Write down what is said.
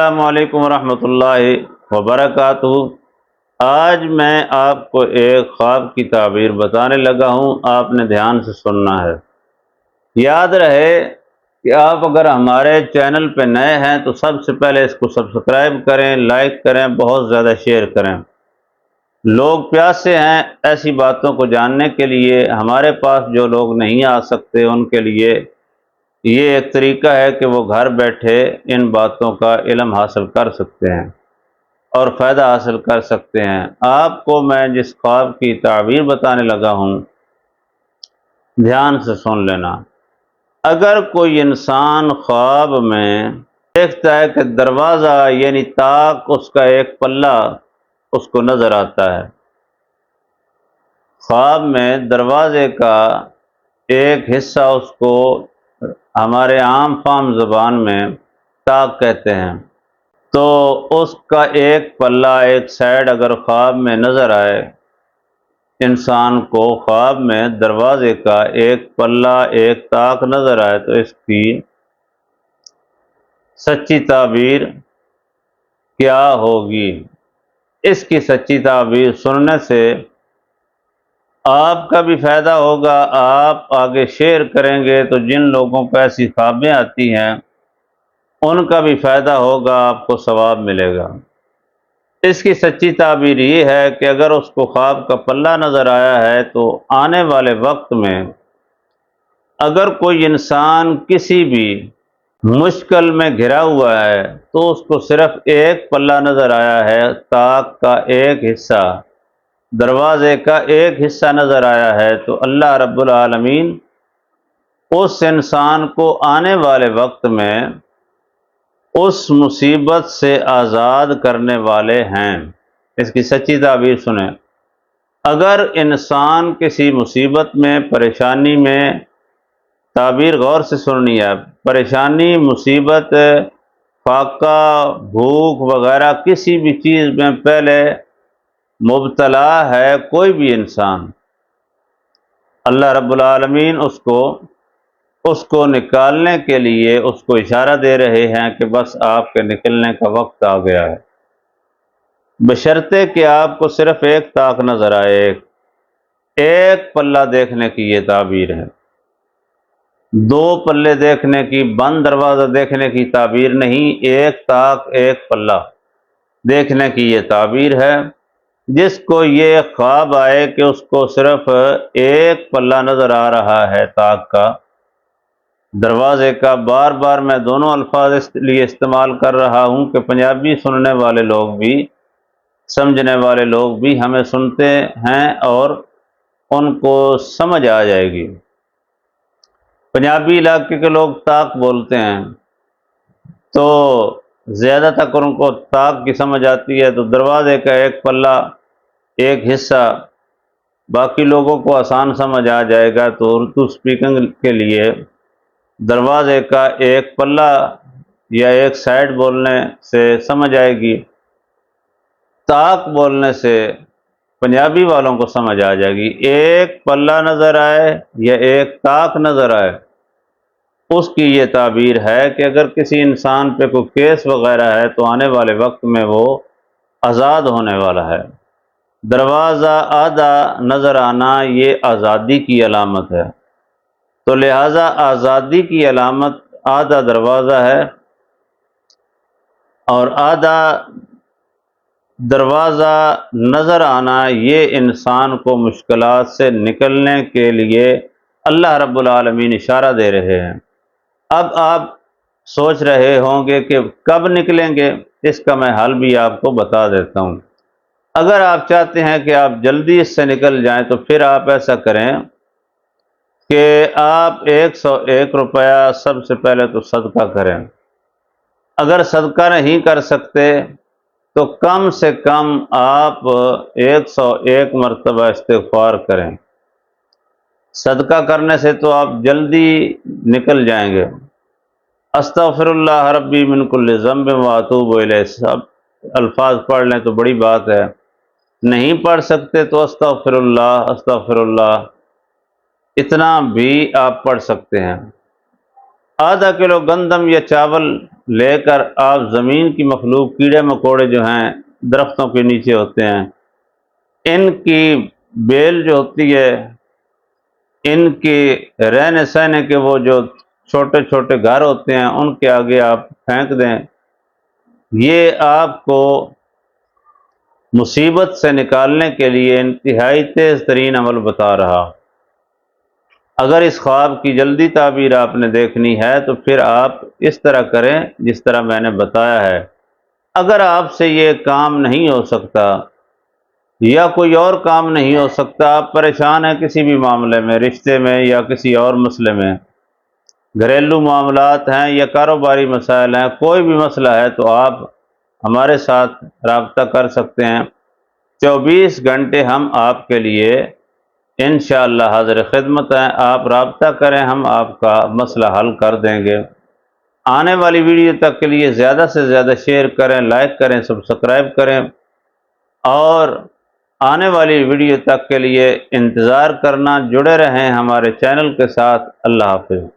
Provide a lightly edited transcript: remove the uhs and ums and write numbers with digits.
السلام علیکم ورحمۃ اللہ وبرکاتہ۔ آج میں آپ کو ایک خواب کی تعبیر بتانے لگا ہوں، آپ نے دھیان سے سننا ہے۔ یاد رہے کہ آپ اگر ہمارے چینل پہ نئے ہیں تو سب سے پہلے اس کو سبسکرائب کریں، لائک کریں، بہت زیادہ شیئر کریں۔ لوگ پیاسے ہیں ایسی باتوں کو جاننے کے لیے، ہمارے پاس جو لوگ نہیں آ سکتے ان کے لیے یہ ایک طریقہ ہے کہ وہ گھر بیٹھے ان باتوں کا علم حاصل کر سکتے ہیں اور فائدہ حاصل کر سکتے ہیں۔ آپ کو میں جس خواب کی تعبیر بتانے لگا ہوں، دھیان سے سن لینا۔ اگر کوئی انسان خواب میں دیکھتا ہے کہ دروازہ یعنی طاق اس کا ایک پلہ اس کو نظر آتا ہے، خواب میں دروازے کا ایک حصہ اس کو ہمارے عام فام زبان میں طاق کہتے ہیں، تو اس کا ایک پلہ ایک سائڈ اگر خواب میں نظر آئے انسان کو، خواب میں دروازے کا ایک پلہ ایک طاق نظر آئے، تو اس کی سچی تعبیر کیا ہوگی؟ اس کی سچی تعبیر سننے سے آپ کا بھی فائدہ ہوگا، آپ آگے شیئر کریں گے تو جن لوگوں کو ایسی خوابیں آتی ہیں ان کا بھی فائدہ ہوگا، آپ کو ثواب ملے گا۔ اس کی سچی تعبیر یہ ہے کہ اگر اس کو خواب کا پلہ نظر آیا ہے تو آنے والے وقت میں اگر کوئی انسان کسی بھی مشکل میں گھرا ہوا ہے تو اس کو صرف ایک پلہ نظر آیا ہے، طاق کا ایک حصہ، دروازے کا ایک حصہ نظر آیا ہے، تو اللہ رب العالمین اس انسان کو آنے والے وقت میں اس مصیبت سے آزاد کرنے والے ہیں۔ اس کی سچی تعبیر سنیں۔ اگر انسان کسی مصیبت میں، پریشانی میں، تعبیر غور سے سننی ہے، پریشانی، مصیبت، فاقہ، بھوک وغیرہ کسی بھی چیز میں پہلے مبتلا ہے کوئی بھی انسان، اللہ رب العالمین اس کو نکالنے کے لیے اس کو اشارہ دے رہے ہیں کہ بس آپ کے نکلنے کا وقت آ گیا ہے، بشرطے کہ آپ کو صرف ایک طاق نظر آئے، ایک پلہ دیکھنے کی یہ تعبیر ہے، دو پلے دیکھنے کی، بند دروازہ دیکھنے کی تعبیر نہیں، ایک طاق ایک پلہ دیکھنے کی یہ تعبیر ہے۔ جس کو یہ خواب آئے کہ اس کو صرف ایک پلہ نظر آ رہا ہے طاق کا، دروازے کا، بار بار میں دونوں الفاظ اس لیے استعمال کر رہا ہوں کہ پنجابی سننے والے لوگ بھی، سمجھنے والے لوگ بھی ہمیں سنتے ہیں اور ان کو سمجھ آ جائے گی۔ پنجابی علاقے کے لوگ طاق بولتے ہیں تو زیادہ تک ان کو طاق کی سمجھ آتی ہے، تو دروازے کا ایک پلہ ایک حصہ باقی لوگوں کو آسان سمجھ آ جائے گا، تو اردو سپیکنگ کے لیے دروازے کا ایک پلہ یا ایک سائڈ بولنے سے سمجھ آئے گی، طاق بولنے سے پنجابی والوں کو سمجھ آ جائے گی۔ ایک پلہ نظر آئے یا ایک طاق نظر آئے، اس کی یہ تعبیر ہے کہ اگر کسی انسان پہ کوئی کیس وغیرہ ہے تو آنے والے وقت میں وہ آزاد ہونے والا ہے۔ دروازہ آدھا نظر آنا یہ آزادی کی علامت ہے، تو لہذا آزادی کی علامت آدھا دروازہ ہے، اور آدھا دروازہ نظر آنا یہ انسان کو مشکلات سے نکلنے کے لیے اللہ رب العالمین اشارہ دے رہے ہیں۔ اب آپ سوچ رہے ہوں گے کہ کب نکلیں گے، اس کا میں حل بھی آپ کو بتا دیتا ہوں۔ اگر آپ چاہتے ہیں کہ آپ جلدی اس سے نکل جائیں تو پھر آپ ایسا کریں کہ آپ 101 روپیہ سب سے پہلے تو صدقہ کریں۔ اگر صدقہ نہیں کر سکتے تو کم سے کم آپ 101 مرتبہ استغفار کریں۔ صدقہ کرنے سے تو آپ جلدی نکل جائیں گے۔ استغفر اللہ ربی من کل ذنب واتوب الیہ، سب الفاظ پڑھ لیں تو بڑی بات ہے، نہیں پڑھ سکتے تو استغفر اللہ اتنا بھی آپ پڑھ سکتے ہیں۔ آدھا کلو گندم یا چاول لے کر آپ زمین کی مخلوق کیڑے مکوڑے جو ہیں درختوں کے نیچے ہوتے ہیں، ان کی بیل جو ہوتی ہے، ان کے رہنے سہنے کے وہ جو چھوٹے چھوٹے گھر ہوتے ہیں ان کے آگے آپ پھینک دیں۔ یہ آپ کو مصیبت سے نکالنے کے لیے انتہائی تیز ترین عمل بتا رہا۔ اگر اس خواب کی جلدی تعبیر آپ نے دیکھنی ہے تو پھر آپ اس طرح کریں جس طرح میں نے بتایا ہے۔ اگر آپ سے یہ کام نہیں ہو سکتا یا کوئی اور کام نہیں ہو سکتا، آپ پریشان ہیں کسی بھی معاملے میں، رشتے میں یا کسی اور مسئلے میں، گھریلو معاملات ہیں یا کاروباری مسائل ہیں، کوئی بھی مسئلہ ہے تو آپ ہمارے ساتھ رابطہ کر سکتے ہیں۔ 24 گھنٹے ہم آپ کے لیے انشاءاللہ حاضر خدمت ہیں۔ آپ رابطہ کریں، ہم آپ کا مسئلہ حل کر دیں گے۔ آنے والی ویڈیو تک کے لیے زیادہ سے زیادہ شیئر کریں، لائک کریں، سبسکرائب کریں، اور آنے والی ویڈیو تک کے لیے انتظار کرنا، جڑے رہیں ہمارے چینل کے ساتھ۔ اللہ حافظ۔